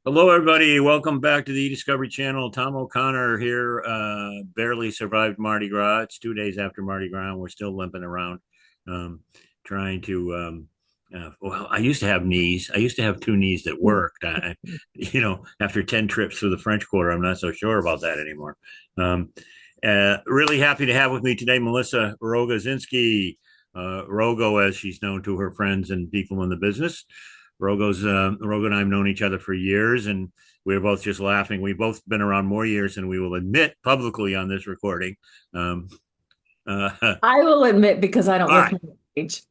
Hello, everybody. Welcome back to the eDiscovery channel. Tom O'Connor here. Barely survived Mardi Gras. It's 2 days after Mardi Gras, and we're still limping around, um, trying to. Well, I used to have knees. I used to have two knees that worked. After 10 trips through the French Quarter, I'm not so sure about that anymore. Um, really happy to have with me today Melissa Rogozinski, Rogo, as she's known to her friends and people in the business. Rogo and I have known each other for years, and we are both just laughing. We've both been around more years than we will admit publicly on this recording. Um, uh, I will admit because I don't all look right. my age.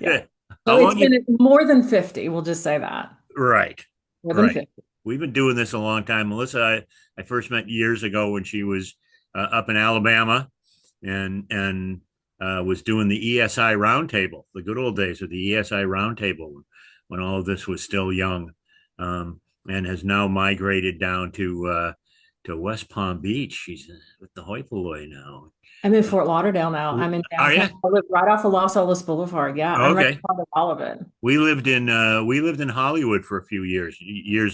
Yeah. So How it's long you? been more than 50. We'll just say that. Right, More than right. 50. We've been doing this a long time. Melissa, I first met years ago when she was up in Alabama, and was doing the ESI Roundtable, the good old days of the ESI Roundtable when all of this was still young, and has now migrated down to West Palm Beach. She's with the hoi polloi now. I'm in Fort Lauderdale now. I'm in Are downtown. you? I live right off of Los Olas Boulevard. Yeah, I'm right in Okay. front of all of it. We lived in Hollywood for a few years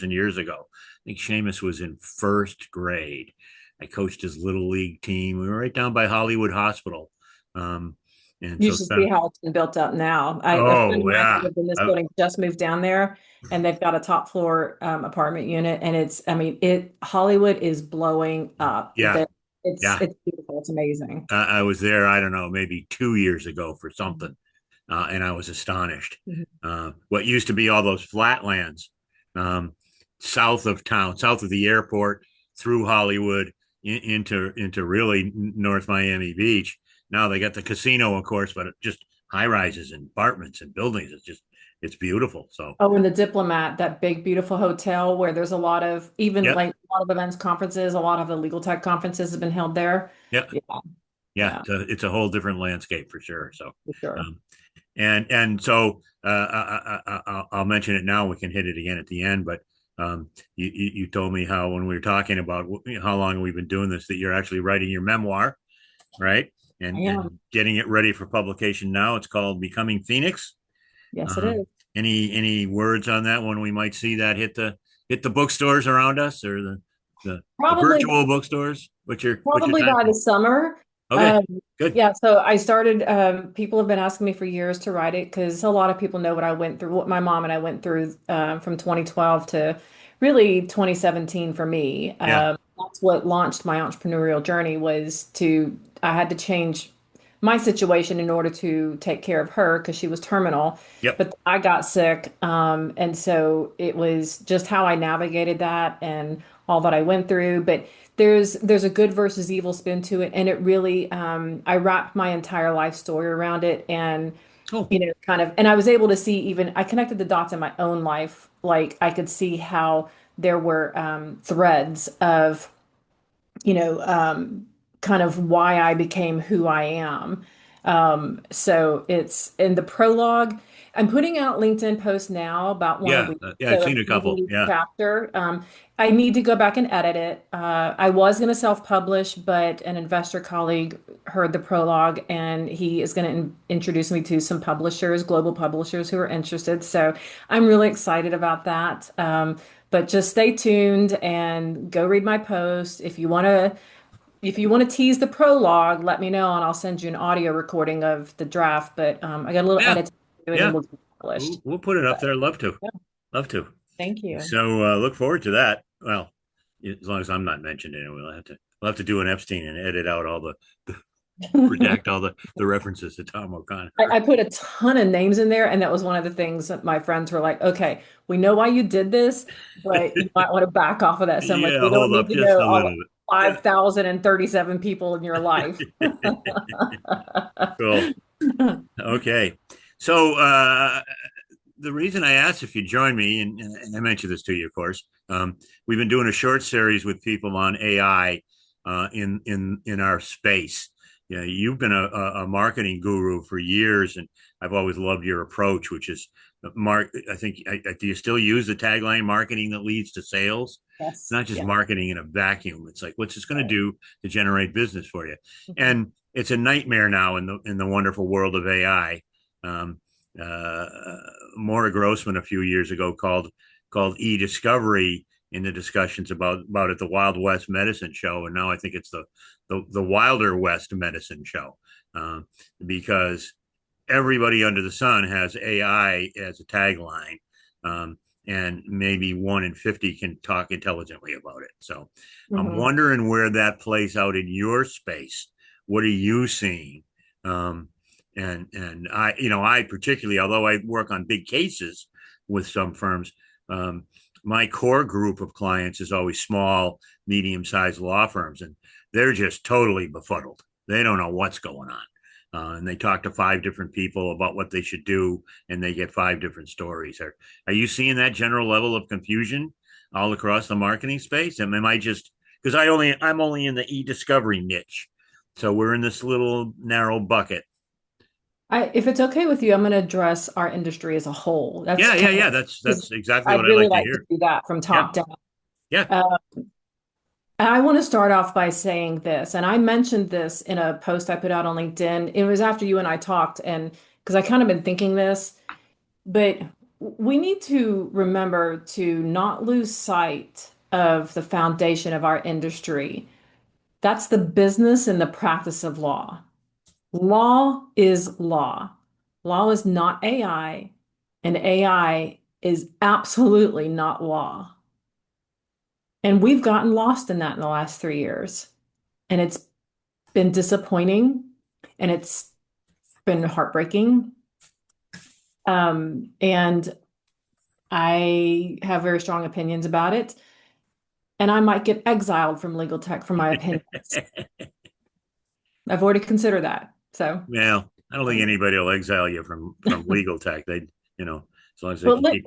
and years ago. I think Seamus was in first grade. I coached his little league team. We were right down by Hollywood Hospital, um, and You so should see how it's been built up now. A friend oh of mine who yeah, lived in this I, building just moved down there, and they've got a top floor apartment unit, and I mean, Hollywood is blowing up. yeah, yeah. It's beautiful. It's amazing. I was there. I don't know, maybe 2 years ago for something, and I was astonished. Mhm. What used to be all those flatlands, um, south of town, south of the airport, through Hollywood into really North Miami Beach. Now they got the casino, of course, but just high rises and apartments and buildings. It's beautiful. So Oh, and the Diplomat, that big, beautiful hotel where there's a lot of even yep, like a lot of events, conferences, a lot of the legal tech conferences have been held there. yep, Yeah, yeah. yeah, It's a whole different landscape for sure. So, for sure. um, and so I'll mention it now. We can hit it again at the end. But you told me how when we were talking about how long we've been doing this, that you're actually writing your memoir, right? I And am. getting it ready for publication now. It's called Becoming Phoenix. Yes, it Um, is. any words on that when we might see that hit the bookstores around us, or the Probably, virtual bookstores? What's your probably time by the frame? summer. Okay, Um, good. yeah, so I started, people have been asking me for years to write it because a lot of people know what I went through, what my mom and I went through from 2012 to really 2017 for me. Yeah. That's what launched my entrepreneurial journey I had to change my situation in order to take care of her because she was terminal. Yep. But I got sick. And so it was just how I navigated that and all that I went through. But there's a good versus evil spin to it, and it really I wrapped my entire life story around it, and Oh, kind of, and I was able to see even I connected the dots in my own life, like I could see how there were threads of you know, kind of why I became who I am. So it's in the prologue. I'm putting out LinkedIn posts now about one a yeah. week. Yeah. I've So seen a every couple. Yeah. chapter, I need to go back and edit it. I was going to self-publish, but an investor colleague heard the prologue and he is going to introduce me to some publishers, global publishers who are interested. So I'm really excited about that. But just stay tuned and go read my post. If you want to tease the prologue, let me know and I'll send you an audio recording of the draft. But I got a little Yeah. edit to do and then Yeah. we'll get it We'll, published. we'll put it up But there. Love to. yeah, Love to. thank you. So look forward to that. Well, as long as I'm not mentioned in it, we'll have to do an Epstein and edit out all the redact all the references to Tom O'Connor. I put a ton of names in there, and that was one of the things that my friends were like, okay, we know why you did this, but you might want to back off of that. So I'm like, Yeah, we don't hold need up to just know a all little bit. Yeah. 5,037 people in your life. Cool. Okay. So the reason I asked if you join me, and I mentioned this to you, of course, we've been doing a short series with people on AI in our space. Yeah, you've been a marketing guru for years, and I've always loved your approach, which is mark. Do you still use the tagline "marketing that leads to sales"? It's Yes. not just Yeah. marketing in a vacuum. It's like what's this going to Right. do to generate business for you? Mhm. And it's a nightmare now in the wonderful world of AI. Um, uh, Maura Grossman a few years ago called eDiscovery in the discussions about it, the Wild West Medicine Show, and now I think it's the Wilder West Medicine Show, um, because everybody under the sun has AI as a tagline, um, and maybe 1 in 50 can talk intelligently about it. So I'm Mhm. wondering where that plays out in your space. What are you seeing? Um, and I particularly, although I work on big cases with some firms, um, my core group of clients is always small, medium-sized law firms, and they're just totally befuddled. They don't know what's going on. And they talk to 5 different people about what they should do, and they get 5 different stories. Are you seeing that general level of confusion all across the marketing space? And am I just because I'm only in the e-discovery niche, so we're in this little narrow bucket. If it's okay with you, I'm going to address our industry as a whole. That's Yeah, yeah, kind of, yeah. That's 'cause exactly what I'd I really like to like to hear. do that from Yeah, top down. yeah, Uh, I want to start off by saying this, and I mentioned this in a post I put out on LinkedIn. It was after you and I talked, and because I kind of been thinking this, but we need to remember to not lose sight of the foundation of our industry. That's the business and the practice of law. Law is law. Law is not AI, and AI is absolutely not law. And we've gotten lost in that in the last 3 years. And it's been disappointing and it's been heartbreaking. And I have very strong opinions about it. And I might get exiled from legal tech for my opinions. I've already considered that. So, well, I don't think anybody will exile you from legal tech. As long as they well, can keep.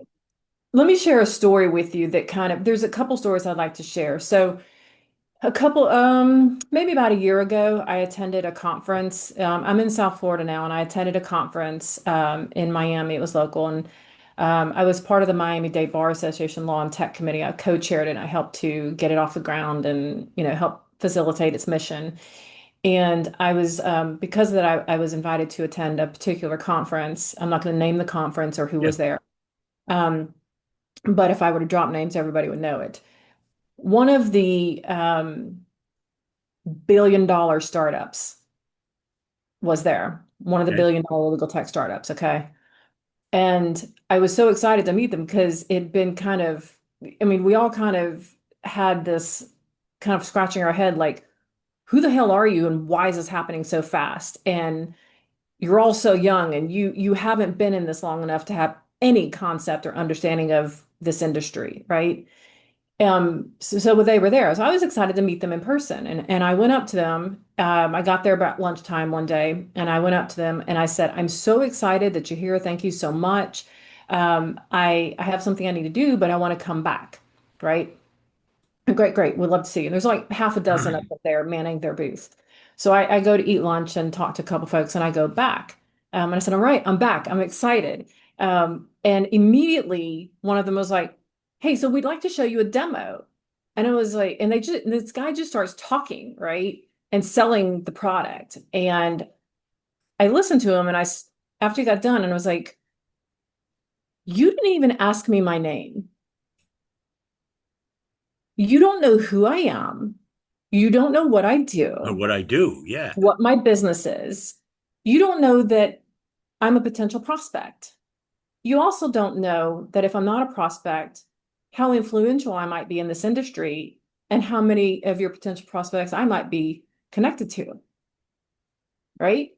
let me share a story with you that kind of, there's a couple stories I'd like to share. So, maybe about a year ago, I attended a conference. I'm in South Florida now, and I attended a conference in Miami. It was local, and I was part of the Miami-Dade Bar Association Law and Tech Committee. I co-chaired it, and I helped to get it off the ground and, help facilitate its mission. And I was, because of that, I was invited to attend a particular conference. I'm not going to name the conference or who Yeah. was there. Um, but if I were to drop names, everybody would know it. One of the billion-dollar startups was there, one of the Okay. billion-dollar legal tech startups. Okay. And I was so excited to meet them because it'd been kind of, I mean, we all kind of had this kind of scratching our head like, who the hell are you and why is this happening so fast? And you're all so young and you haven't been in this long enough to have any concept or understanding of this industry, right? So they were there. So I was excited to meet them in person. And I went up to them. I got there about lunchtime one day and I went up to them and I said, I'm so excited that you're here. Thank you so much. I have something I need to do, but I want to come back. Right. Great, great. We'd love to see you. There's like half a dozen of them there manning their booth. So I go to eat lunch and talk to a couple folks and I go back. And I said, all right, I'm back. I'm excited. And immediately one of them was like, hey, so we'd like to show you a demo. And it was like, and this guy just starts talking, right? And selling the product. And I listened to him and after he got done, and I was like, you didn't even ask me my name. You don't know who I am. You don't know what I do, What I do, yeah. what my business is. You don't know that I'm a potential prospect. You also don't know that if I'm not a prospect, how influential I might be in this industry and how many of your potential prospects I might be connected to, right?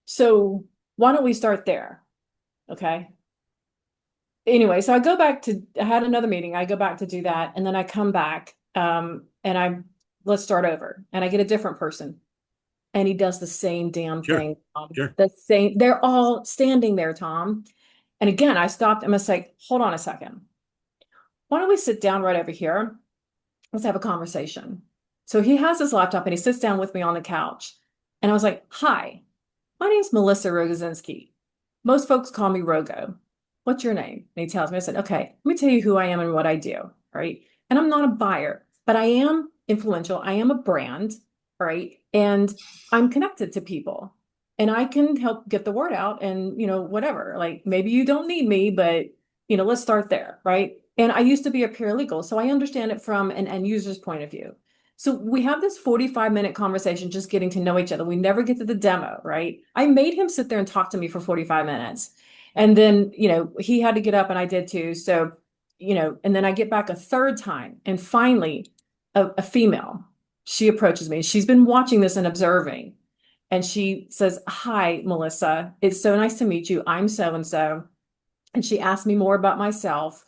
So why don't we start there? Okay. Anyway, so I had another meeting. I go back to do that. And then I come back, let's start over. And I get a different person. And he does the same damn Sure, thing, Tom. sure. The same, they're all standing there, Tom. And again, I stopped. I'm gonna say, hold on a second. Why don't we sit down right over here? Let's have a conversation. So he has his laptop and he sits down with me on the couch. And I was like, hi, my name's Melissa Rogozinski. Most folks call me Rogo. What's your name? And he tells me, I said, okay, let me tell you who I am and what I do. Right. And I'm not a buyer, but I am influential. I am a brand. Right. And I'm connected to people and I can help get the word out and, whatever. Like maybe you don't need me, but, let's start there. Right. And I used to be a paralegal, so I understand it from an end user's point of view. So we have this 45-minute conversation just getting to know each other. We never get to the demo, right? I made him sit there and talk to me for 45 minutes. And then, he had to get up and I did too. So, and then I get back a third time. And finally, a female, she approaches me. She's been watching this and observing. And she says, "Hi, Melissa. It's so nice to meet you. I'm so and so." And she asked me more about myself.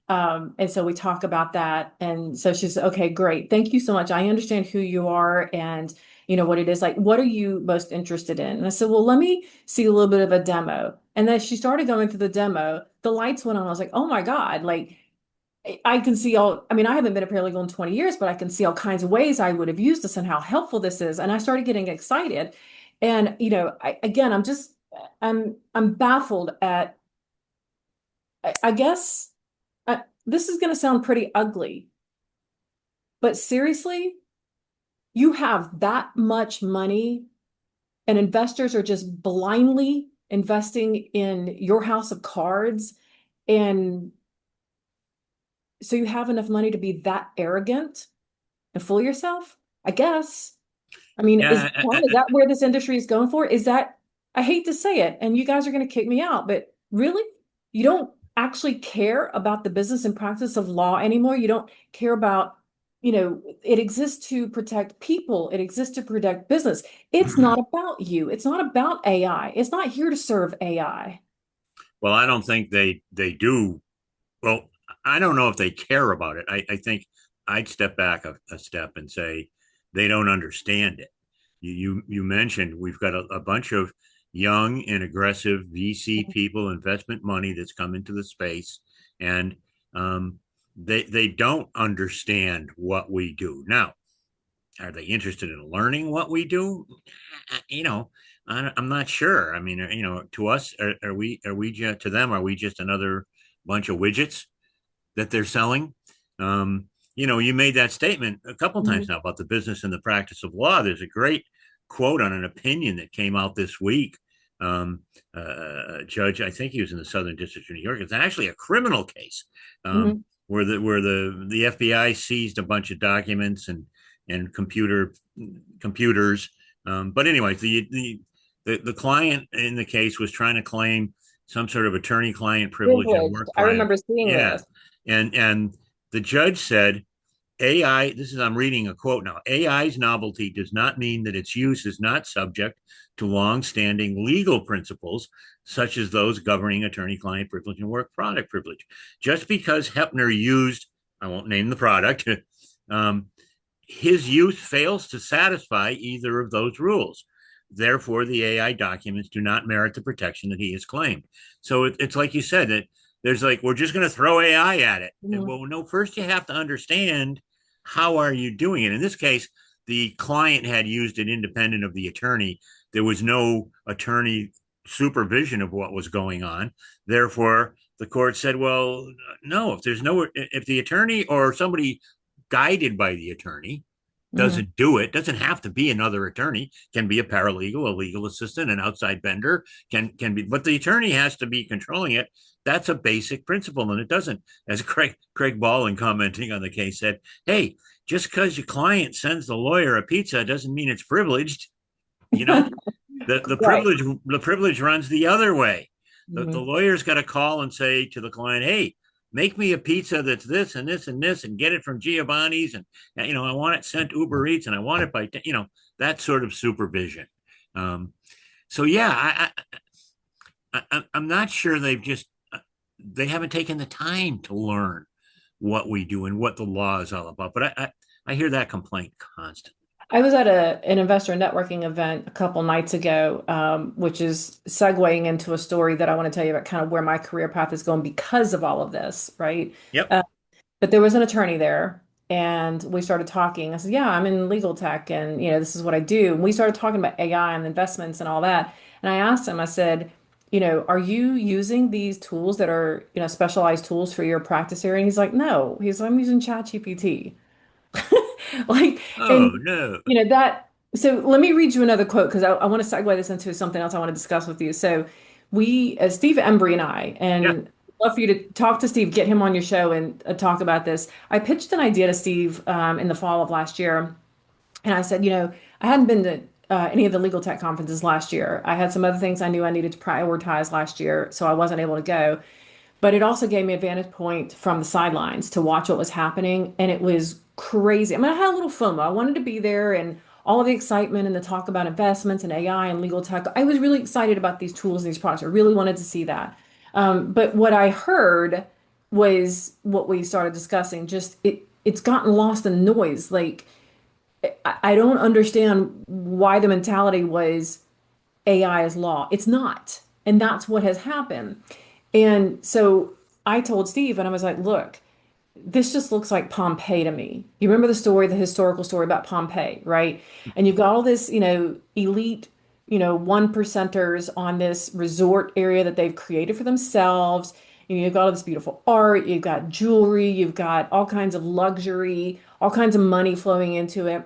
And so we talk about that. And so she's okay, great. Thank you so much. I understand who you are and what it is like. What are you most interested in? And I said, well, let me see a little bit of a demo. And then she started going through the demo. The lights went on. I was like, oh my God, like I can see I mean, I haven't been a paralegal in 20 years, but I can see all kinds of ways I would have used this and how helpful this is. And I started getting excited. And, again, I'm baffled at, I guess this is going to sound pretty ugly, but seriously, you have that much money and investors are just blindly investing in your house of cards. And so you have enough money to be that arrogant and fool yourself, I guess. I mean, Yeah, is that where this industry is going for? Is that, I hate to say it, and you guys are going to kick me out, but really? You don't actually care about the business and practice of law anymore? You don't care about, it exists to protect people, it exists to protect business. It's not about you. It's not about AI. It's not here to serve AI. well, I don't think they do. Well, I don't know if they care about it. I think I'd step back a step and say they don't understand it. You mentioned we've got a bunch of young and aggressive VC people, investment money that's come into the space, and they don't understand what we do. Now, are they interested in learning what we do? You know, I'm not sure. I mean, to us, are we just, to them, are we just another bunch of widgets that they're selling? You made that statement a couple times Mhm, now about the business and the practice of law. There's a great quote on an opinion that came out this week. Judge, I think he was in the Southern District of New York. It's actually a criminal case, mhm, where the FBI seized a bunch of documents and computers. But anyways, the client in the case was trying to claim some sort of attorney-client privilege and privileged. work I product. remember seeing Yeah, this. and the judge said AI, I'm reading a quote now. AI's novelty does not mean that its use is not subject to long-standing legal principles, such as those governing attorney-client privilege and work product privilege. Just because Hepner used, I won't name the product, um, his use fails to satisfy either of those rules. Therefore, the AI documents do not merit the protection that he has claimed. So it's like you said, that there's like, we're just going to throw AI at it. And Mhm, well, no, first you have to understand how are you doing it. In this case, the client had used it independent of the attorney. There was no attorney supervision of what was going on. Therefore, the court said, well, no, if the attorney or somebody guided by the attorney mhm, doesn't do it, doesn't have to be another attorney, can be a paralegal, a legal assistant, an outside vendor, can be, but the attorney has to be controlling it. That's a basic principle. And it doesn't, as Craig Ballin commenting on the case said, hey, just because your client sends the lawyer a pizza doesn't mean it's privileged. You know, the right. privilege runs the other way. The Mhm. lawyer's got to call and say to the client, hey, make me a pizza that's this and this and this and get it from Giovanni's, and I want it sent Uber Eats, and I want it by that sort of supervision. um, so yeah, I'm not sure they haven't taken the time to learn what we do and what the law is all about, but I hear that complaint constantly. I was at an investor networking event a couple nights ago, which is segueing into a story that I want to tell you about kind of where my career path is going because of all of this, right? Yep. Uh, but there was an attorney there, and we started talking. I said, "Yeah, I'm in legal tech, and this is what I do." And we started talking about AI and investments and all that. And I asked him, I said, "Are you using these tools that are, specialized tools for your practice area?" And he's like, "No." He's like, "I'm using ChatGPT." Like, Oh and no. that, so let me read you another quote because I want to segue this into something else I want to discuss with you. So Steve Embry and I, Yeah. and love for you to talk to Steve, get him on your show and talk about this. I pitched an idea to Steve in the fall of last year. And I said, I hadn't been to any of the legal tech conferences last year. I had some other things I knew I needed to prioritize last year, so I wasn't able to go. But it also gave me a vantage point from the sidelines to watch what was happening. And it was crazy. I mean, I had a little FOMO. I wanted to be there and all of the excitement and the talk about investments and AI and legal tech. I was really excited about these tools and these products. I really wanted to see that. But what I heard was what we started discussing. Just it's gotten lost in the noise. Like I don't understand why the mentality was AI is law. It's not. And that's what has happened. And so I told Steve, and I was like, look, this just looks like Pompeii to me. You remember the story, the historical story about Pompeii, right? And you've got all this, elite, one percenters on this resort area that they've created for themselves. You've got all this beautiful art, you've got jewelry, you've got all kinds of luxury, all kinds of money flowing into it.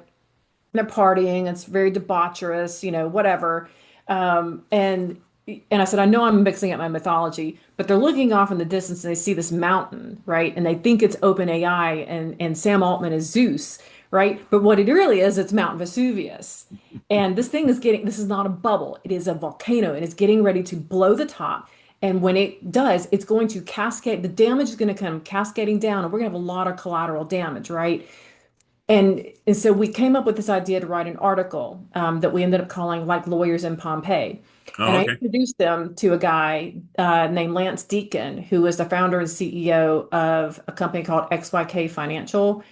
They're partying, it's very debaucherous, whatever. And I said, I know I'm mixing up my mythology, but they're looking off in the distance and they see this mountain, right? And they think it's OpenAI and Sam Altman is Zeus, right? But what it really is, it's Mount Vesuvius. And this is not a bubble, it is a volcano and it's getting ready to blow the top. And when it does, it's going to cascade, the damage is going to come cascading down, and we're going to have a lot of collateral damage, right? And so we came up with this idea to write an article that we ended up calling like Lawyers in Pompeii. And Oh, I okay. introduced them to a guy named Lance Deacon, who is the founder and CEO of a company called XYK Financial.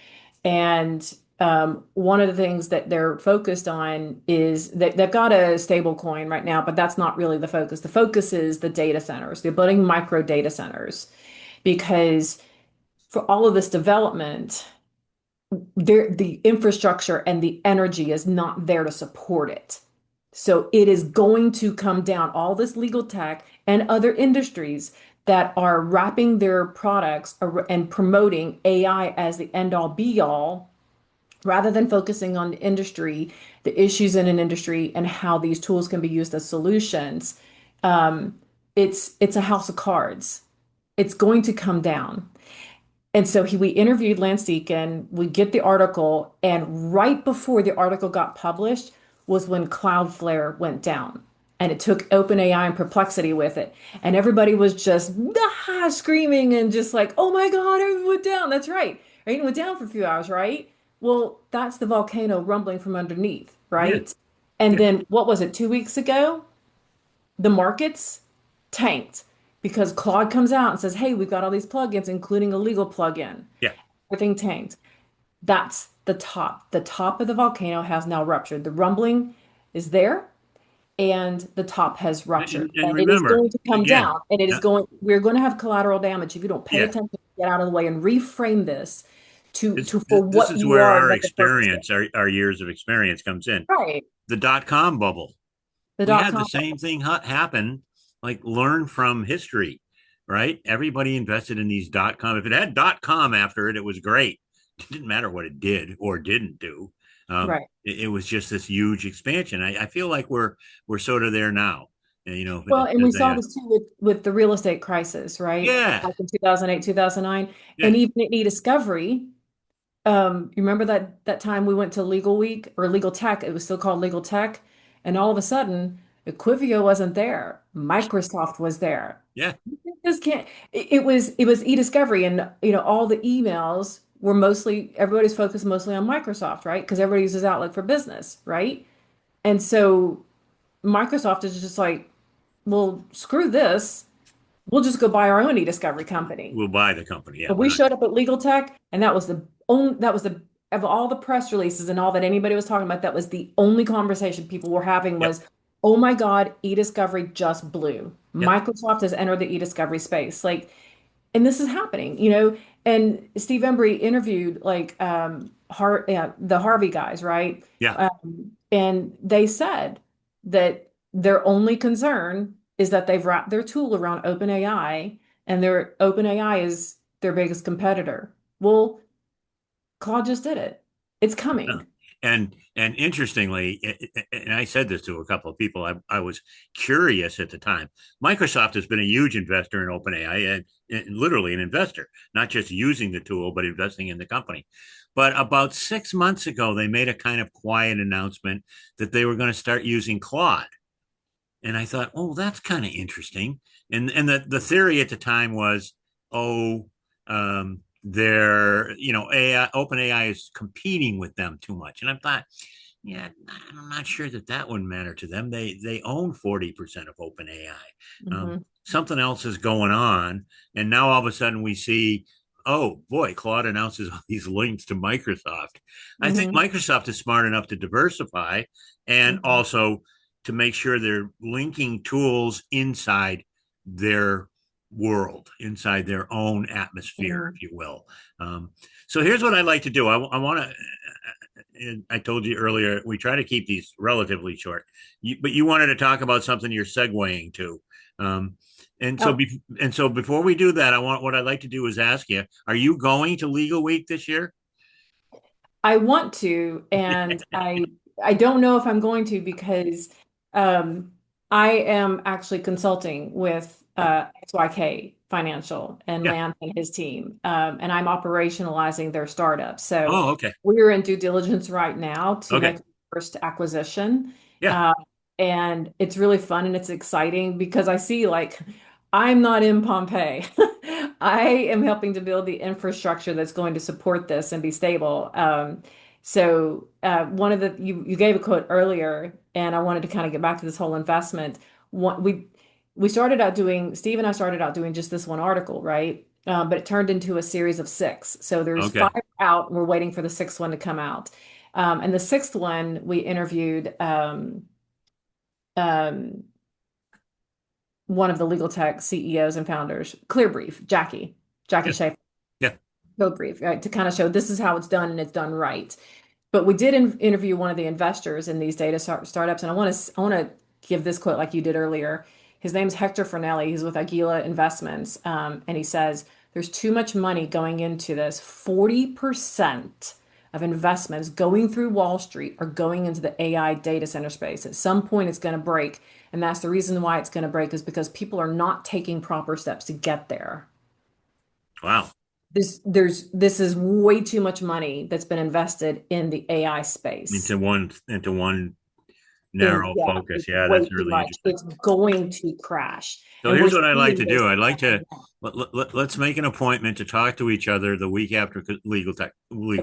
And one of the things that they're focused on is that they've got a stable coin right now, but that's not really the focus. The focus is the data centers. They're building micro data centers because for all of this development, the infrastructure and the energy is not there to support it. So it is going to come down. All this legal tech and other industries that are wrapping their products and promoting AI as the end all be all, rather than focusing on the industry, the issues in an industry, and how these tools can be used as solutions. Um, it's a house of cards. It's going to come down. And so we interviewed Lance Deacon, we get the article, and right before the article got published was when Cloudflare went down. And it took OpenAI and Perplexity with it. And everybody was just screaming and just like, oh my God, it went down. That's right. Right? It went down for a few hours, right? Well, that's the volcano rumbling from underneath, Yeah. right? And Yeah. then what was it, 2 weeks ago? The markets tanked because Claude comes out and says, hey, we've got all these plugins, including a legal plugin. Yeah. Everything tanked. That's the top. The top of the volcano has now ruptured. The rumbling is there and the top has ruptured. And And it is remember, going to come again, down and uh, we're going to have collateral damage if you don't pay yeah, attention, get out of the way and reframe this this, to this for this what is you where are and our what the purpose is. experience, our years of experience comes in. Right. The dot-com bubble. The We dot had the com. same thing happen, like learn from history, right? Everybody invested in these dot-com. If it had dot-com after it, it was great. It didn't matter what it did or didn't do. Right. It was just this huge expansion. I feel like we're sort of there now. Well, and we As saw this too with the real estate crisis, right? yeah, Like in 2008, 2009. yeah, And even in eDiscovery, you remember that time we went to Legal Week or Legal Tech, it was still called Legal Tech, and all of a sudden, Equivio wasn't there. Microsoft was there. yeah. This can't it was eDiscovery and all the emails were mostly everybody's focused mostly on Microsoft, right? Because everybody uses Outlook for business, right? And so Microsoft is just like, well, screw this. We'll just go buy our own e-discovery company. We'll buy the company. Yeah, But we're we not. showed up at Legal Tech, and that was the of all the press releases and all that anybody was talking about, that was the only conversation people were having Yep, was, oh my God, e-discovery just blew. yep, Microsoft has entered the e-discovery space. Like, and this is happening. And Steve Embry interviewed like the Harvey guys, right? yeah. And they said that their only concern is that they've wrapped their tool around OpenAI, and their OpenAI is their biggest competitor. Well, Claude just did it. It's No, coming. And interestingly, and I said this to a couple of people, I was curious at the time. Microsoft has been a huge investor in OpenAI, and literally an investor, not just using the tool, but investing in the company. But about 6 months ago, they made a kind of quiet announcement that they were going to start using Claude. And I thought, oh, that's kind of interesting. And the theory at the time was, oh, AI, open AI is competing with them too much. And I thought, yeah, I'm not sure that that would matter to them. They own 40% of open AI. Mhm. Something else is going on. And now all of a sudden we see, oh boy, Claude announces all these links to Microsoft. I think Mhm. Microsoft is smart enough to diversify and Mhm. also to make sure they're linking tools inside their world, inside their own atmosphere, Mhm. if you will. Um, so here's what I like to do. I want to. I told you earlier we try to keep these relatively short, but you wanted to talk about something you're segueing to. Um, Oh, and so before we do that, what I'd like to do is ask you: Are you going to Legal Week this year? I want to, and I don't know if I'm going to because um, I am actually consulting with XYK Financial and Yeah. Lance and his team, and I'm operationalizing their startup. So Oh, okay. we're in due diligence right now to Okay. make the first acquisition, Yeah. uh, and it's really fun and it's exciting because I see like I'm not in Pompeii. I am helping to build the infrastructure that's going to support this and be stable. One of the you gave a quote earlier, and I wanted to kind of get back to this whole investment. One, we started out doing Steve and I started out doing just this one article, right? But it turned into a series of six. So there's Okay. five out, and we're waiting for the sixth one to come out. And the sixth one, we interviewed um, one of the legal tech CEOs and founders, Clearbrief, Jackie Yeah. Schaefer, Yeah. Clearbrief, right, to kind of show this is how it's done and it's done right. But we did interview one of the investors in these startups, and I want to give this quote like you did earlier. His name's Hector Fornelli. He's with Aguila Investments, and he says there's too much money going into this. 40% of investments going through Wall Street are going into the AI data center space. At some point, it's going to break, and that's the reason why it's going to break is because people are not taking proper steps to get there. Wow. This is way too much money that's been invested in the AI space. Into one And narrow yeah, focus. it's Yeah, way that's too really much. interesting. It's going to crash. So And we're here's what I like seeing to this do. I'd like right to now. let's make an appointment to talk to each other the week after legal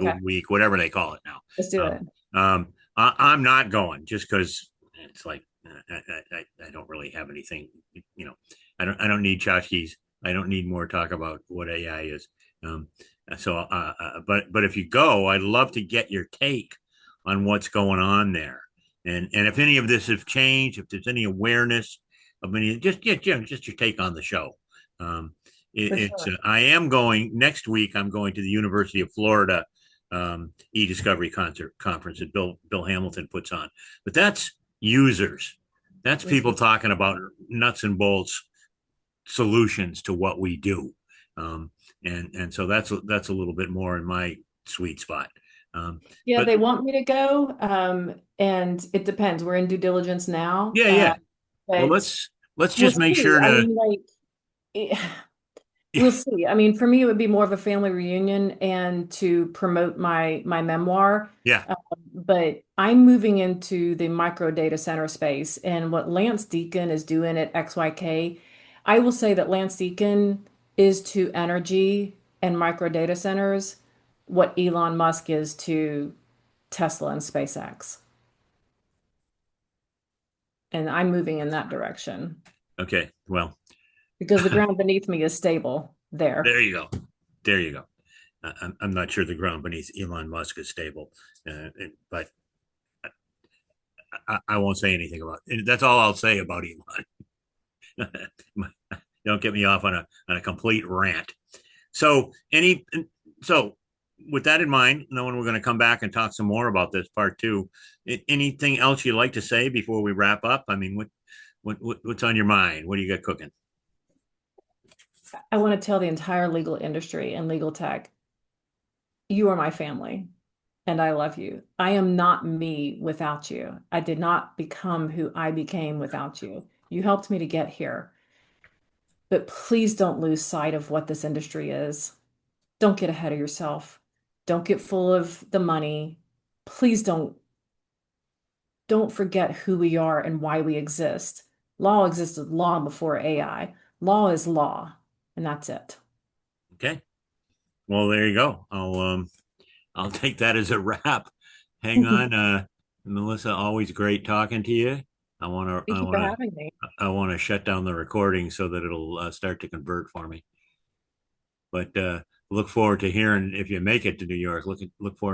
Okay, week, whatever they call it now. let's do it. I'm not going just because it's like I don't really have anything. You know, I don't need tchotchkes. I don't need more talk about what AI is. Um, but if you go, I'd love to get your take on what's going on there, and if any of this has changed, if there's any awareness of any, just your take on the show. Um, For it's sure. I am going next week. I'm going to the University of Florida eDiscovery conference that Bill Hamilton puts on. But that's users. That's people talking about nuts and bolts solutions to what we do. Um, and so that's a little bit more in my sweet spot. Um, Yeah, but they want me to go. And it depends. We're in due diligence now. yeah, yeah. Well, But let's we'll just make see. sure I to mean, like, we'll see. I mean, for me, it would be more of a family reunion and to promote my memoir. yeah. But I'm moving into the micro data center space, and what Lance Deacon is doing at XYK, I will say that Lance Deacon is to energy and micro data centers what Elon Musk is to Tesla and SpaceX. And I'm moving in that direction Okay. Well, because the ground beneath me is stable there. there you go. There you go. I'm not sure the ground beneath Elon Musk is stable, but I won't say anything about it. That's all I'll say about Elon. Don't get me off on a complete rant. So so with that in mind, knowing we're going to come back and talk some more about this part two, anything else you'd like to say before we wrap up? I mean, what's on your mind? What do you got cooking? I want to tell the entire legal industry and legal tech, you are my family. and I love you. I am not me without you. I did not become who I became without you. You helped me to get here. But please don't lose sight of what this industry is. Don't get ahead of yourself. Don't get full of the money. Please don't forget who we are and why we exist. Law existed long before AI. Law is law, and that's it. Okay. Well, there you go. I'll take that as a wrap. Hang on, Melissa. Always great talking to you. I want to. Thank I you for want to. having me. I want to shut down the recording so that it'll start to convert for me. But look forward to hearing if you make it to New York. Look forward.